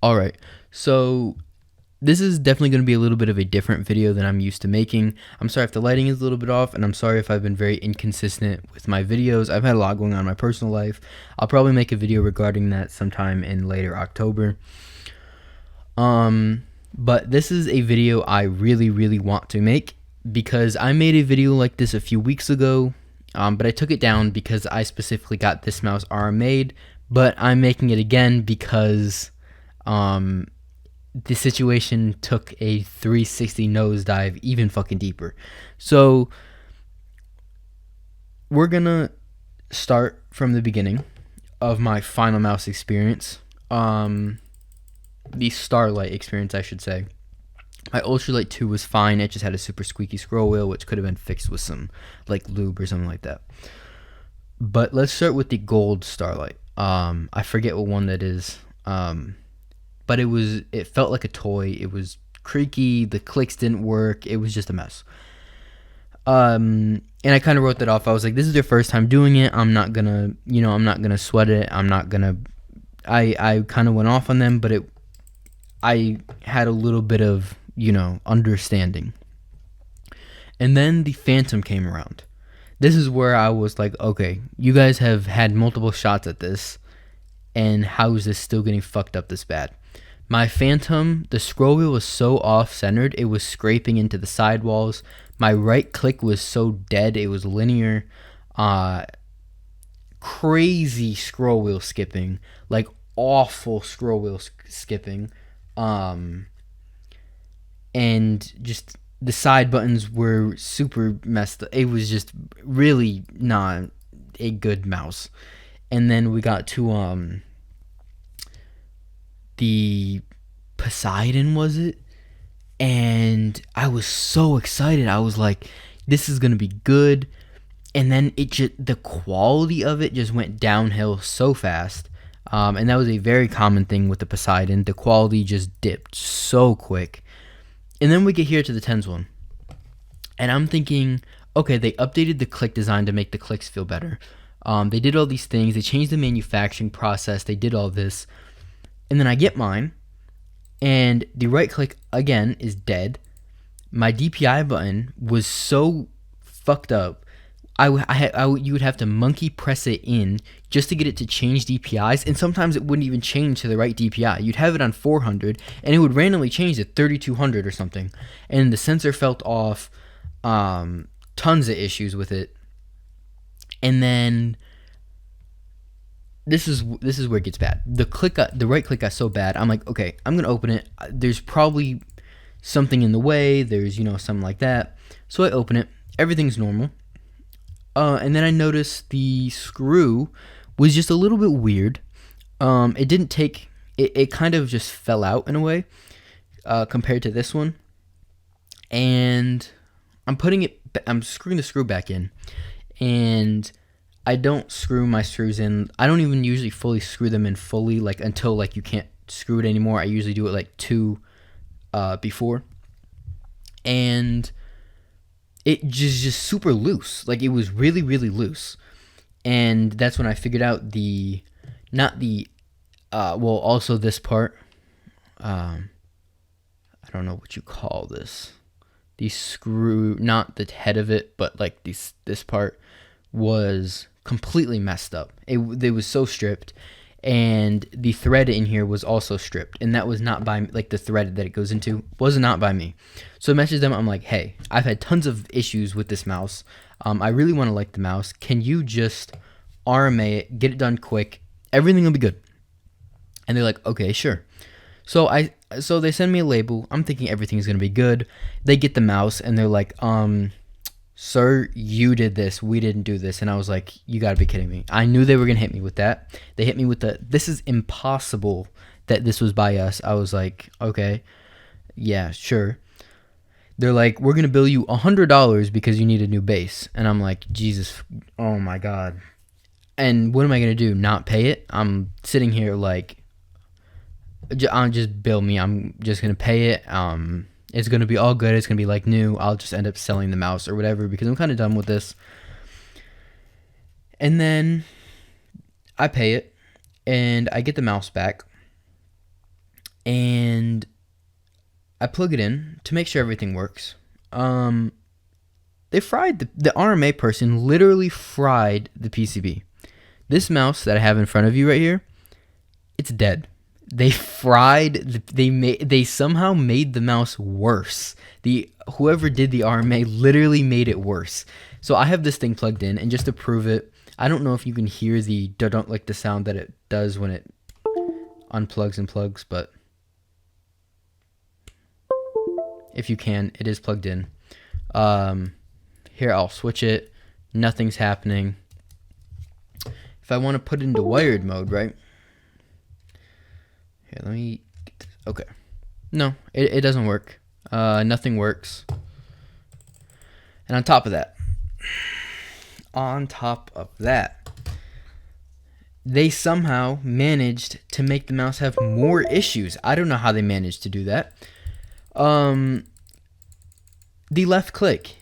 Alright, so this is definitely going to be a little bit of a different video than I'm used to making. I'm sorry if the lighting is a little bit off, and I'm sorry if I've been very inconsistent with my videos. I've had a lot going on in my personal life. I'll probably make a video regarding that sometime in later October. But this is a video I really want to make because I made a video like this a few weeks ago, but I took it down because I specifically got this mouse RMA'd, but I'm making it again because the situation took a 360 nosedive even fucking deeper. So we're gonna start from the beginning of my Finalmouse experience. The Starlight experience, I should say. My Ultralight 2 was fine. It just had a super squeaky scroll wheel, which could have been fixed with some like lube or something like that. But let's start with the Gold Starlight. I forget what one that is. But it felt like a toy. It was creaky. The clicks didn't work. It was just a mess. And I kind of wrote that off. I was like, this is their first time doing it. I'm not gonna sweat it. I kind of went off on them, but I had a little bit of, understanding. And then the Phantom came around. This is where I was like, okay, you guys have had multiple shots at this, and how is this still getting fucked up this bad? My Phantom, the scroll wheel was so off-centered, it was scraping into the sidewalls. My right click was so dead, it was linear. Crazy scroll wheel skipping, like awful scroll wheel skipping. And just the side buttons were super messed up. It was just really not a good mouse. And then we got to the Poseidon, was it? And I was so excited. I was like, this is gonna be good. And then the quality of it just went downhill so fast. And that was a very common thing with the Poseidon. The quality just dipped so quick. And then we get here to the Tens one. And I'm thinking, okay, they updated the click design to make the clicks feel better. They did all these things. They changed the manufacturing process. They did all this. And then I get mine, and the right click, again, is dead. My DPI button was so fucked up. You would have to monkey press it in just to get it to change DPIs, and sometimes it wouldn't even change to the right DPI. You'd have it on 400, and it would randomly change to 3200 or something, and the sensor felt off. Tons of issues with it. And then this is where it gets bad. The right click got so bad. I'm like, okay, I'm gonna open it. There's probably something in the way. There's something like that. So I open it. Everything's normal. And then I noticed the screw was just a little bit weird. It didn't take. It kind of just fell out in a way compared to this one. And I'm screwing the screw back in, and I don't screw my screws in. I don't even usually fully screw them in fully, like until like you can't screw it anymore. I usually do it like 2 before, and it just super loose. Like it was really loose, and that's when I figured out also this part. I don't know what you call this. The screw, not the head of it, but like this part was completely messed up. It was so stripped, and the thread in here was also stripped, and that was not by, like, the thread that it goes into was not by me. So I messaged them. I'm like, hey, I've had tons of issues with this mouse. I really want to like the mouse. Can you just RMA it, get it done quick? Everything will be good. And they're like, okay, sure. So they send me a label. I'm thinking everything's gonna be good. They get the mouse and they're like, sir, you did this. We didn't do this. And I was like, you gotta be kidding me. I knew they were gonna hit me with that. They hit me with this is impossible that this was by us. I was like, okay, yeah, sure. They're like, we're gonna bill you $100 because you need a new base. And I'm like, Jesus, oh my God. And what am I gonna do? Not pay it? I'm sitting here like, just bill me. I'm just gonna pay it. It's gonna be all good. It's gonna be like new. I'll just end up selling the mouse or whatever because I'm kind of done with this. And then I pay it, and I get the mouse back. and I plug it in to make sure everything works. They fried the RMA person literally fried the PCB. This mouse that I have in front of you right here, it's dead. They they somehow made the mouse worse. Whoever did the RMA literally made it worse. So I have this thing plugged in, and just to prove it, I don't know if you can hear don't like the sound that it does when it unplugs and plugs, but if you can, it is plugged in. Here, I'll switch it. Nothing's happening. If I want to put it into wired mode, right? Here, let me get this. Okay. No, it doesn't work. Nothing works. And on top of that, they somehow managed to make the mouse have more issues. I don't know how they managed to do that. The left click,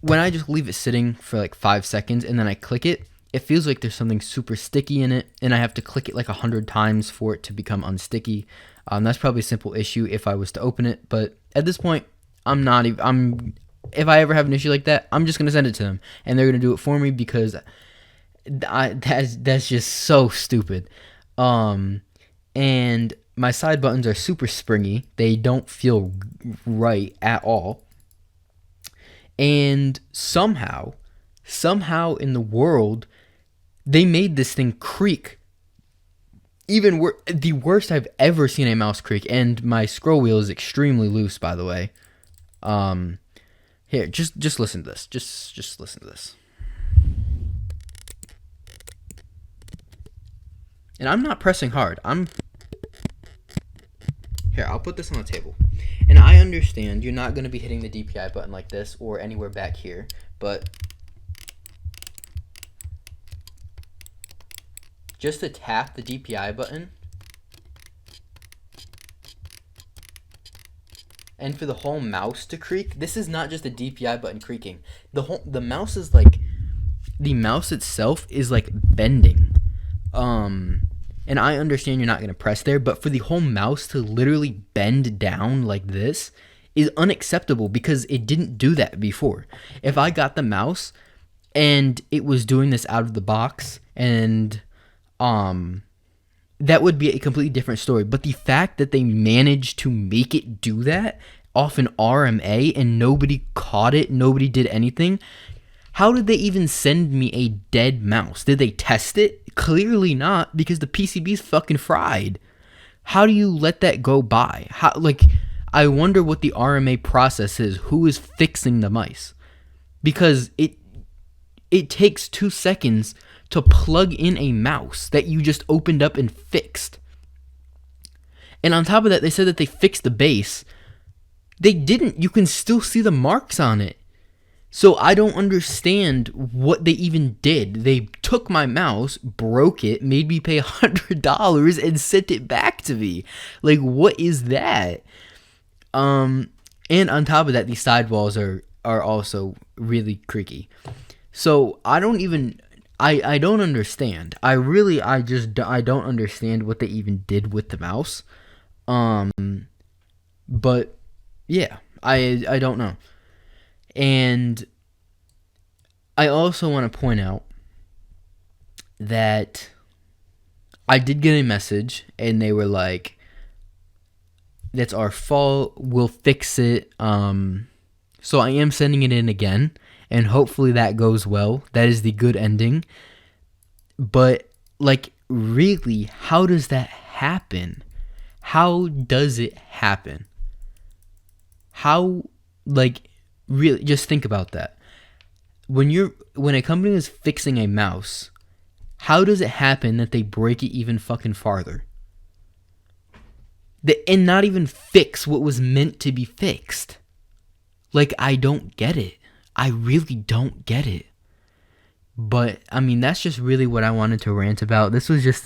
when I just leave it sitting for like 5 seconds and then I click it, it feels like there's something super sticky in it, and I have to click it like 100 times for it to become unsticky. That's probably a simple issue if I was to open it, but at this point, if I ever have an issue like that, I'm just gonna send it to them, and they're gonna do it for me, because that's just so stupid. And my side buttons are super springy. They don't feel right at all. And somehow in the world, they made this thing creak. The worst I've ever seen a mouse creak, and my scroll wheel is extremely loose, by the way. Here, just listen to this. Just listen to this. And I'm not pressing hard. Here, I'll put this on the table. And I understand you're not going to be hitting the DPI button like this or anywhere back here, but just to tap the DPI button, and for the whole mouse to creak, this is not just a DPI button creaking. The mouse is like, the mouse itself is like bending. And I understand you're not going to press there, but for the whole mouse to literally bend down like this is unacceptable, because it didn't do that before. If I got the mouse and it was doing this out of the box, and that would be a completely different story. But the fact that they managed to make it do that off an RMA and nobody caught it, nobody did anything. How did they even send me a dead mouse? Did they test it? Clearly not, because the PCB's fucking fried. How do you let that go by? I wonder what the RMA process is. Who is fixing the mice? Because it takes 2 seconds to plug in a mouse that you just opened up and fixed. And on top of that, they said that they fixed the base. They didn't. You can still see the marks on it. So I don't understand what they even did. They took my mouse, broke it, made me pay $100, and sent it back to me. Like, what is that? And on top of that, these sidewalls are also really creaky. So I don't understand. I don't understand what they even did with the mouse. But yeah, I don't know. And I also want to point out that I did get a message, and they were like, that's our fault, we'll fix it. So I am sending it in again, and hopefully that goes well. That is the good ending. But, like, really, how does that happen? How does it happen? How, like, really, just think about that. When a company is fixing a mouse, how does it happen that they break it even fucking farther? And not even fix what was meant to be fixed. Like, I don't get it. I really don't get it. But, I mean, that's just really what I wanted to rant about.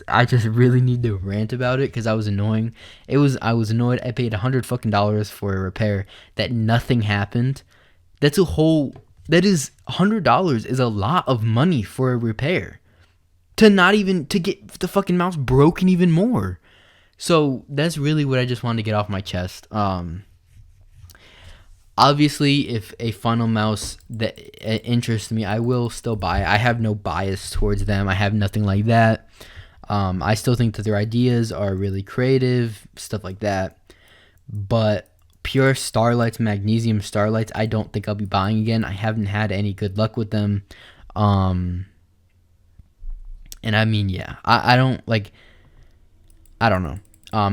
I just really need to rant about it, because I was annoying. I was annoyed. I paid $100 for a repair that nothing happened. That is $100 is a lot of money for a repair. To get the fucking mouse broken even more. So that's really what I just wanted to get off my chest. Obviously, if a Finalmouse that interests me, I will still buy it. I have no bias towards them. I have nothing like that. I still think that their ideas are really creative, stuff like that. But pure Starlights, Magnesium Starlights, I don't think I'll be buying again. I haven't had any good luck with them. And I mean, yeah, I don't like, I don't know.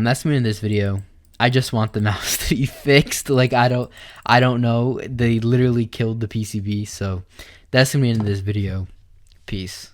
That's me in this video. I just want the mouse to be fixed. Like I don't know. They literally killed the PCB. So that's me in this video. Peace.